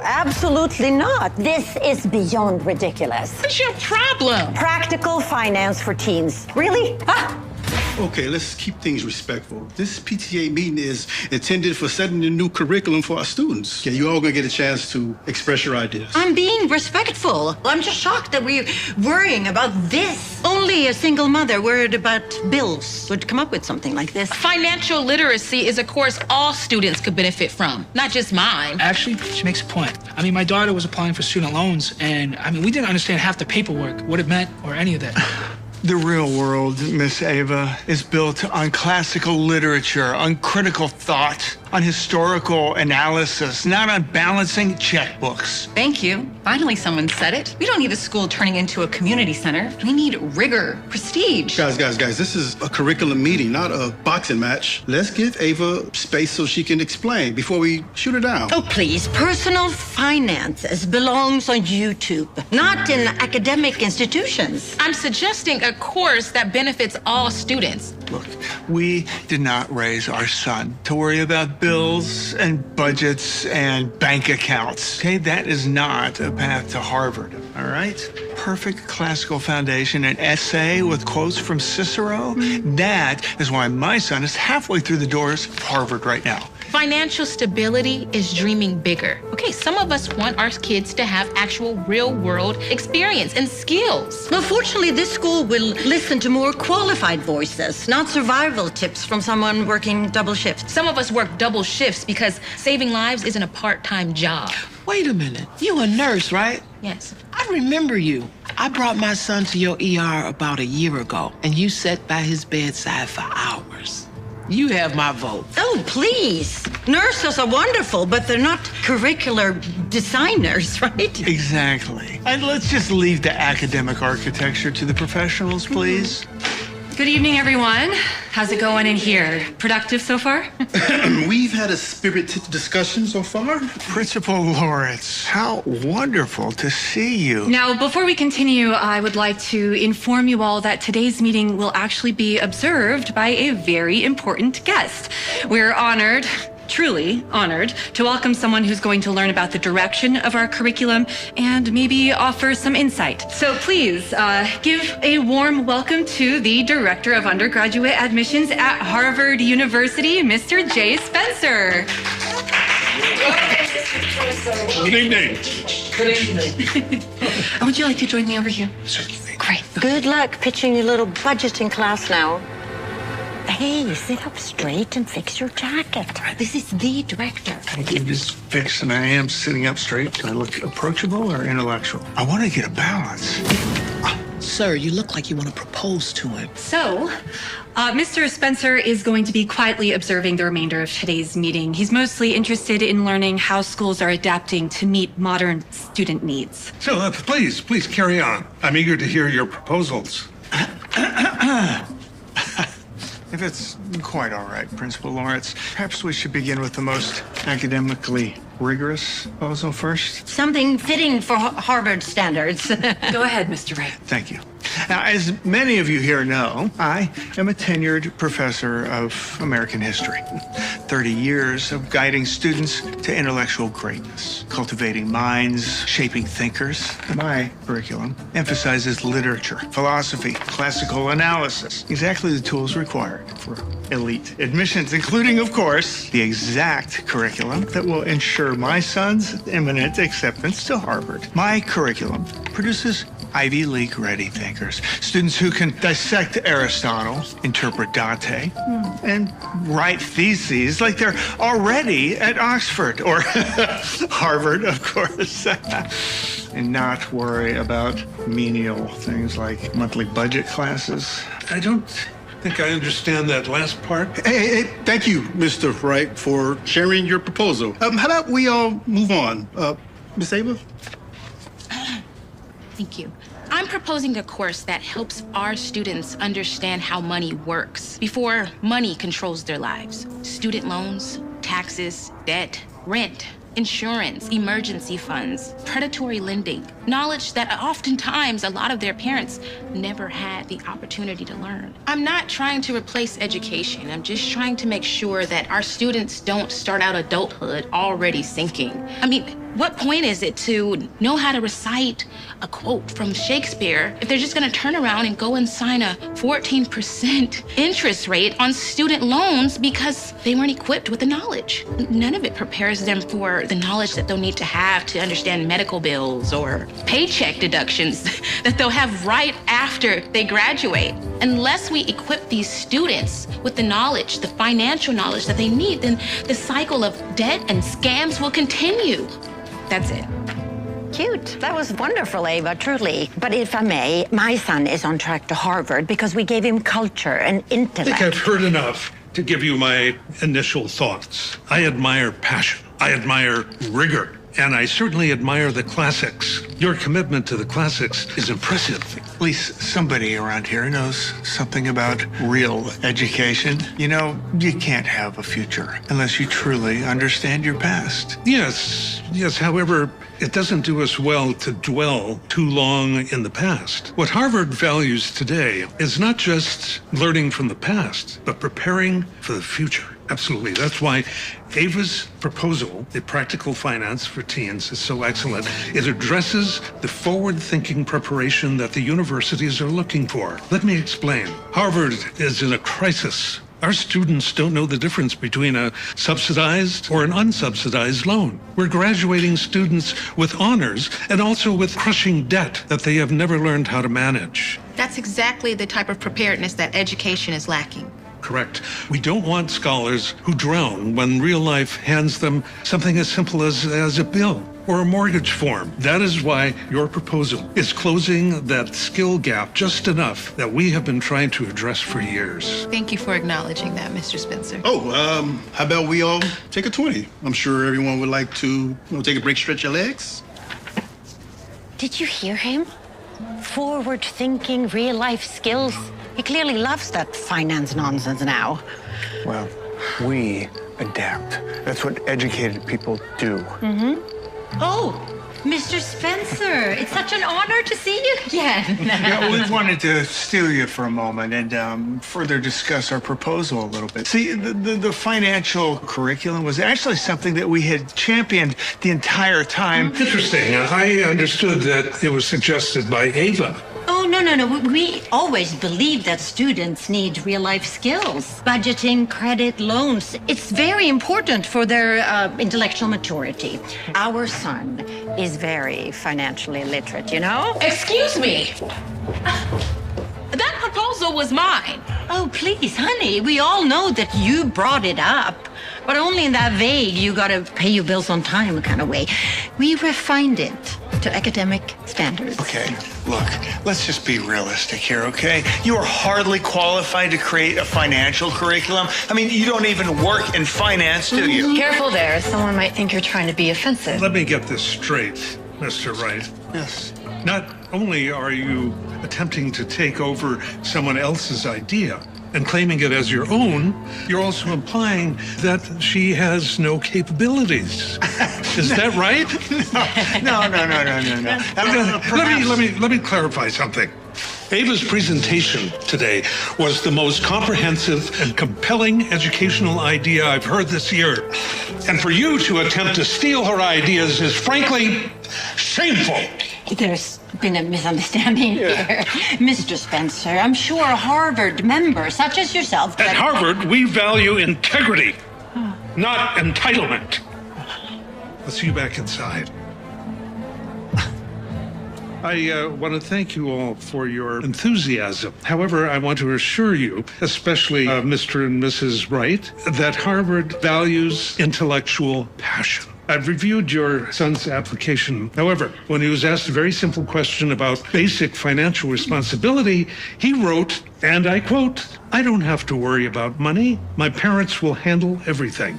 absolutely not. This is beyond ridiculous. What's your problem? Practical finance for teens. Really? Ah! Okay, let's keep things respectful. This PTA meeting is intended for setting a new curriculum for our students. Yeah, you all gonna get a chance to express your ideas. I'm being respectful. I'm just shocked that we're worrying about this. Only a single mother worried about bills would come up with something like this. Financial literacy is a course all students could benefit from, not just mine. Actually, she makes a point. I mean, my daughter was applying for student loans, and we didn't understand half the paperwork, what it meant, or any of that. The real world, Miss Ava, is built on classical literature, on critical thought, on historical analysis, not on balancing checkbooks. Thank you. Finally, someone said it. We don't need a school turning into a community center. We need rigor, prestige. Guys, this is a curriculum meeting, not a boxing match. Let's give Ava space so she can explain before we shoot her down. Oh, please. Personal finances belongs on YouTube, not in academic institutions. I'm suggesting a course that benefits all students. Look, we did not raise our son to worry about bills and budgets and bank accounts. Okay, that is not a path to Harvard, all right? Perfect classical foundation, an essay with quotes from Cicero. That is why my son is halfway through the doors of Harvard right now. Financial stability is dreaming bigger. Okay, some of us want our kids to have actual real-world experience and skills. Well, fortunately, this school will listen to more qualified voices, not survival tips from someone working double shifts. Some of us work double shifts because saving lives isn't a part-time job. Wait a minute. You a nurse, right? Yes. I remember you. I brought my son to your ER about a year ago, and you sat by his bedside for hours. You have my vote. Oh, please. Nurses are wonderful, but they're not curricular designers, right? Exactly. And let's just leave the academic architecture to the professionals, please. Good evening, everyone. How's it going in here? Productive so far? We've had a spirited discussion so far. Principal Lawrence, how wonderful to see you. Now, before we continue, I would like to inform you all that today's meeting will actually be observed by a very important guest. We're honored, truly honored, to welcome someone who's going to learn about the direction of our curriculum and maybe offer some insight. So please give a warm welcome to the Director of Undergraduate Admissions at Harvard University, Mr. Jay Spencer. Good evening. Good evening. Would you like to join me over here? Certainly. Great. Good luck pitching your little budgeting class now. Hey, sit up straight and fix your jacket. This is the director. I'm just fixed, and I am sitting up straight. Do I look approachable or intellectual? I want to get a balance. Sir, you look like you want to propose to him. So, Mr. Spencer is going to be quietly observing the remainder of today's meeting. He's mostly interested in learning how schools are adapting to meet modern student needs. So, please carry on. I'm eager to hear your proposals. If it's quite all right, Principal Lawrence, perhaps we should begin with the most academically rigorous proposal first. Something fitting for Harvard standards. Go ahead, Mr. Wright. Thank you. Now, as many of you here know, I am a tenured professor of American history. 30 years of guiding students to intellectual greatness, cultivating minds, shaping thinkers. My curriculum emphasizes literature, philosophy, classical analysis, exactly the tools required for elite admissions, including, of course, the exact curriculum that will ensure my son's imminent acceptance to Harvard. My curriculum produces Ivy League ready thinkers, students who can dissect Aristotle, interpret Dante, and write theses like they're already at Oxford or Harvard, of course, and not worry about menial things like monthly budget classes. I don't think I understand that last part. Hey, thank you, Mr. Wright, for sharing your proposal. How about we all move on? Miss Ava? Thank you. I'm proposing a course that helps our students understand how money works before money controls their lives. Student loans, taxes, debt, rent, insurance, emergency funds, predatory lending, knowledge that oftentimes a lot of their parents never had the opportunity to learn. I'm not trying to replace education. I'm just trying to make sure that our students don't start out adulthood already sinking. I mean, What point is it to know how to recite a quote from Shakespeare if they're just going to turn around and go and sign a 14% interest rate on student loans because they weren't equipped with the knowledge? None of it prepares them for the knowledge that they'll need to have to understand medical bills or paycheck deductions that they'll have right after they graduate. Unless we equip these students with the knowledge, the financial knowledge that they need, then the cycle of debt and scams will continue. That's it. Cute. That was wonderful, Ava, truly. But if I may, my son is on track to Harvard because we gave him culture and I intellect. think I've heard enough to give you my initial thoughts. I admire passion. I admire rigor. And I certainly admire the classics. Your commitment to the classics is impressive. At least somebody around here knows something about real education. You know, you can't have a future unless you truly understand your past. Yes. However, it doesn't do us well to dwell too long in the past. What Harvard values today is not just learning from the past, but preparing for the future. Absolutely. That's why Ava's proposal, the practical finance for teens, is so excellent. It addresses the forward-thinking preparation that the universities are looking for. Let me explain. Harvard is in a crisis. Our students don't know the difference between a subsidized or an unsubsidized loan. We're graduating students with honors and also with crushing debt that they have never learned how to manage. That's exactly the type of preparedness that education is lacking. Correct. We don't want scholars who drown when real life hands them something as simple as a bill or a mortgage form. That is why your proposal is closing that skill gap just enough that we have been trying to address for years. Thank you for acknowledging that, Mr. Spencer. How about we all take a 20? I'm sure everyone would like to take a break, stretch your legs. Did you hear him? Forward-thinking, real-life skills. He clearly loves that finance nonsense now. Well, we adapt. That's what educated people do. Oh, Mr. Spencer, it's such an honor to see you again. Yeah, we wanted to steal you for a moment and further discuss our proposal a little bit. See, the financial curriculum was actually something that we had championed the entire time. Interesting. I understood that it was suggested by Ava. Oh, no. We always believe that students need real-life skills. Budgeting, credit, loans. It's very important for their intellectual maturity. Our son is very financially literate, you know? Excuse me. That proposal was mine. Oh, please, honey. We all know that you brought it up. But only in that vague, you gotta pay your bills on time kind of way. We refined it to academic standards. Okay, look, let's just be realistic here, okay? You are hardly qualified to create a financial curriculum. I mean, you don't even work in finance, do you? Careful there. Someone might think you're trying to be offensive. Let me get this straight, Mr. Wright. Yes. Not only are you attempting to take over someone else's idea and claiming it as your own, you're also implying that she has no capabilities. Is that right? No. Let me clarify something. Ava's presentation today was the most comprehensive and compelling educational idea I've heard this year. And for you to attempt to steal her ideas is frankly shameful. There's been a misunderstanding here. Mr. Spencer, I'm sure a Harvard member, such as yourself... At Harvard, we value integrity, not entitlement. Let's see you back inside. I want to thank you all for your enthusiasm. However, I want to assure you, especially Mr. and Mrs. Wright, that Harvard values intellectual passion. I've reviewed your son's application. However, when he was asked a very simple question about basic financial responsibility, he wrote, and I quote, "I don't have to worry about money. My parents will handle everything."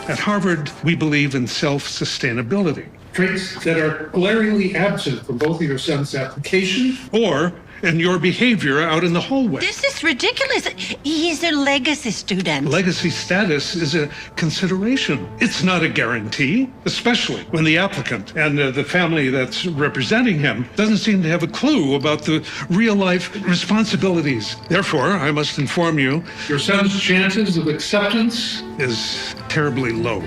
At Harvard, we believe in self-sustainability. Traits that are glaringly absent from both of your son's application or in your behavior out in the hallway. This is ridiculous. He's a legacy student. Legacy status is a consideration. It's not a guarantee, especially when the applicant and the family that's representing him doesn't seem to have a clue about the real-life responsibilities. Therefore, I must inform you, your son's chances of acceptance is terribly low.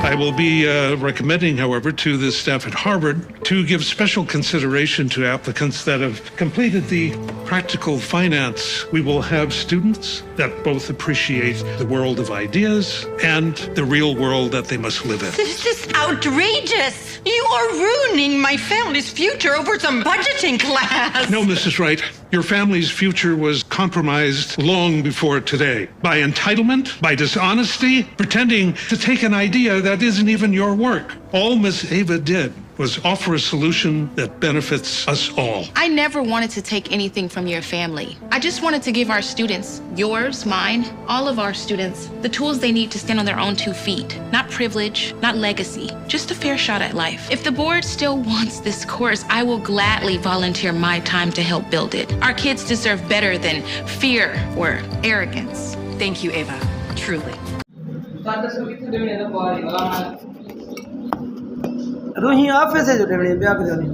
I will be recommending, however, to the staff at Harvard to give special consideration to applicants that have completed the practical finance. We will have students that both appreciate the world of ideas and the real world that they must live in. This is outrageous. You are ruining my family's future over some budgeting class. No, Mrs. Wright, your family's future was compromised long before today by entitlement, by dishonesty, pretending to take an idea that isn't even your work. All Miss Ava did was offer a solution that benefits us all. I never wanted to take anything from your family. I just wanted to give our students, yours, mine, all of our students, the tools they need to stand on their own 2 feet. Not privilege, not legacy, just a fair shot at life. If the board still wants this course, I will gladly volunteer my time to help build it. Our kids deserve better than fear or arrogance. Thank you, Ava. Truly. Ruhi office है जो डेवले ब्याह कर जाने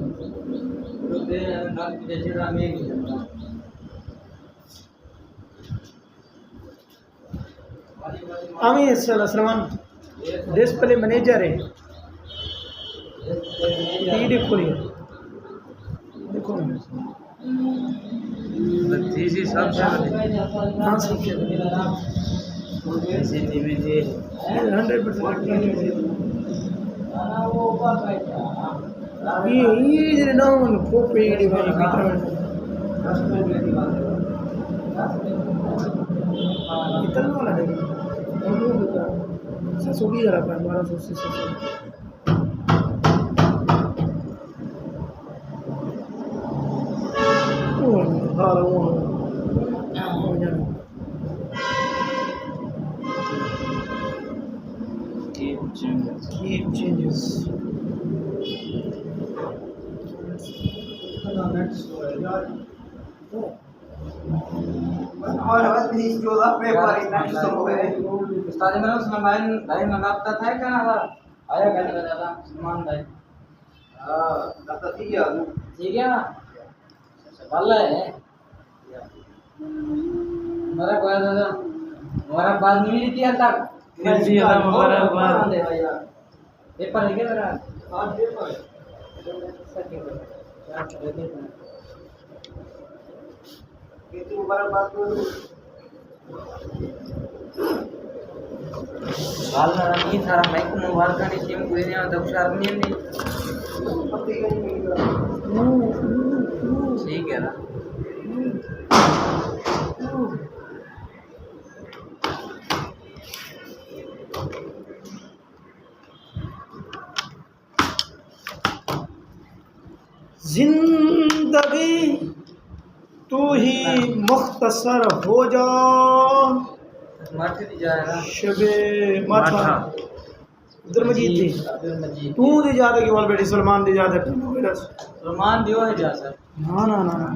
आमी Salman display manager है ये देखो ये देखो जी सब हाँ सब सीसीटीवी जी 100% ये ना वो पोपे ये भाई कितना वाला है हम सोगी जरा पर 1200 से वो हाल वो keep changes. पेपर है क्या मेरा हाँ पेपर कितनी मुबारकबाद करूँ हाल ना नहीं सारा मैं को मुबारक नहीं टीम को नहीं आता दक्षार नहीं ठीक है ना जिंदगी तू ही मुख्तसर हो जा शबे माथा उधर मजीद थी तू दे जाता कि वाल बेटी सलमान दे जाता सलमान दियो है जा सर ना ना ना ना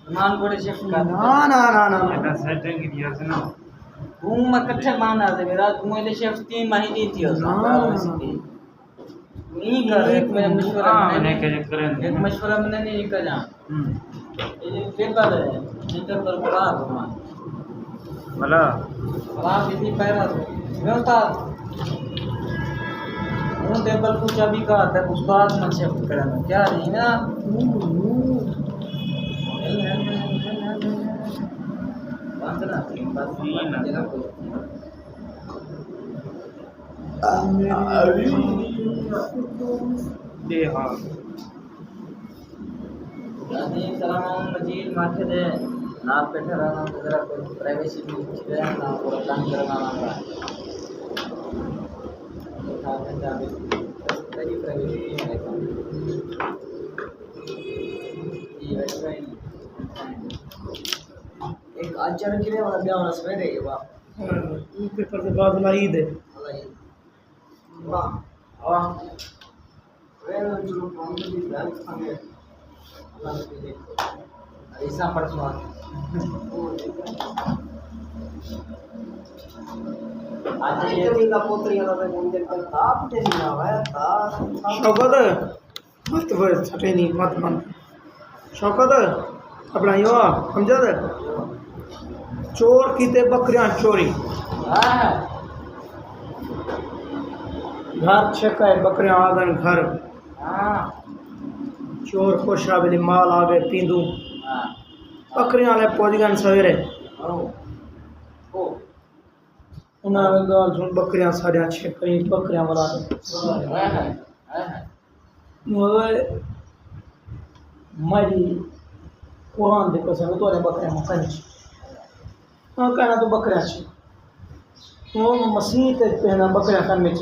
सलमान को शिफ्ट कर ना ना ना ना ना सेटिंग की दिया से ना तू मैं कच्चे मान आ मेरा तू मेरे शिफ्ट 3 महीने थी नहीं कर एक मशवरा एक मशवरा मैंने नहीं कर जा ये पेपर है इंटर पर पढ़ा तुम भला आप इतनी पैरा मैं उस्ताद हूँ टेबल को चाबी का आता है उस्ताद मन शिफ्ट करना क्या नहीं ना बंद ना बस सलाम मजीद माथे दे ना बैठे रहना जरा प्राइवेसी में रहना और काम करना ना एक आचार किने वाला ब्याह होना सवेरे के बाद पेपर के बाद वाला ईद है वाह वाह वेल जो काम की लाइफ हमें ऐसा पढ़वा आज ये दिन का पुत्र याद है मुझे कल ताप दे दिया है शौकत मत बस छटे नहीं मत मन शौकत अपना यो समझा दे चोर कीते बकरियां चोरी घर छका है बकरियां आ गन घर चोर कोशा बेली माल आ गए पींदू बकरियां ले पहुंच गन सवेरे उन्होंने गाल सुन बकरियां साढ़े छक बकरियां वाला मरी कुरान दी कसम तो ने बकरियां मकन हां कहना तो बकरियां छ तो मसीह ते पहना बकरियां कन में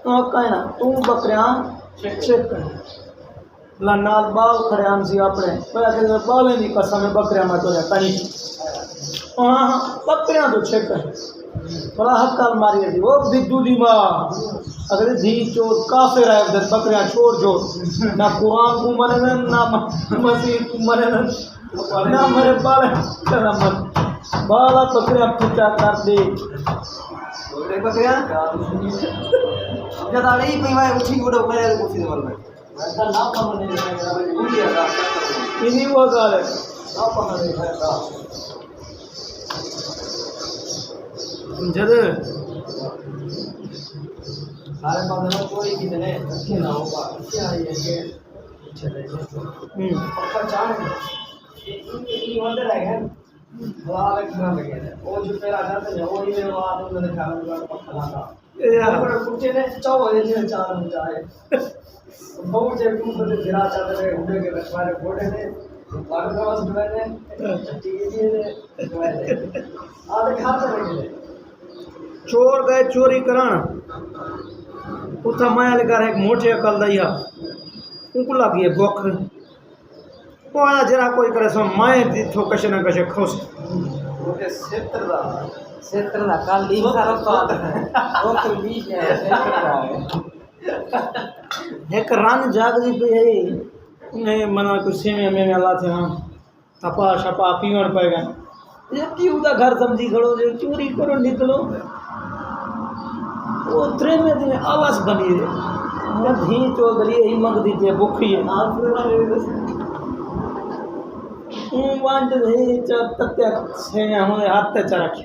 हां कहना तू बकरियां चेक कर ला नाल बाल खड़े हम सी अपने पहला के बाले दी कसम में बकरियां मत तो कनी हां बकरियां तो चेक कर बड़ा हक्कल मारी थी वो बिद्दू दी मां अगर धी चोर काफिर है उधर बकरियां छोड़ ना कुरान को मने ना मसीह को मने ना मेरे बाल चला मत बाला बकरियां पूजा कर दे बकरियां जब आले ही पीवा उठी उड़ो मेरे कुर्सी दे में ऐसा ना कमने इन्हीं वो गाल है ना कमने जद सारे पास कोई भी नहीं अच्छे ना होगा क्या ये के चले पक्का चाण ये अंदर है वाला कितना लगे वो जो तेरा जाते हैं वो ही मेरे बात उन्होंने खाना पक्का लगा यार कुछ ने चाव ये चार में चाहे बहुत जे तुम तो गिरा चाहते हैं उड़े के रखवारे फोड़े ने बाग का बस मैंने ठीक है आधे खाते रहे चोर गए चोरी करण उथा माया लगा एक मोटे अकल दैया उनको लगी है भूख वो आया जरा कोई करे सो माए दी थो कशे ना कशे खुश ओके क्षेत्र दा कल दी सारा बात वो तो भी है क्षेत्र दा एक रन जाग दी पे है ने मना कुछ में अल्लाह थे हां तपा छपा पीवण पएगा ये क्यों दा घर समझी खड़ो जो चोरी करो निकलो वो त्रे में दिन आवाज बनी है धी चौधरी ही मंगदी पे भूखी है वांड है तत्या से हमें हाथ ते चरख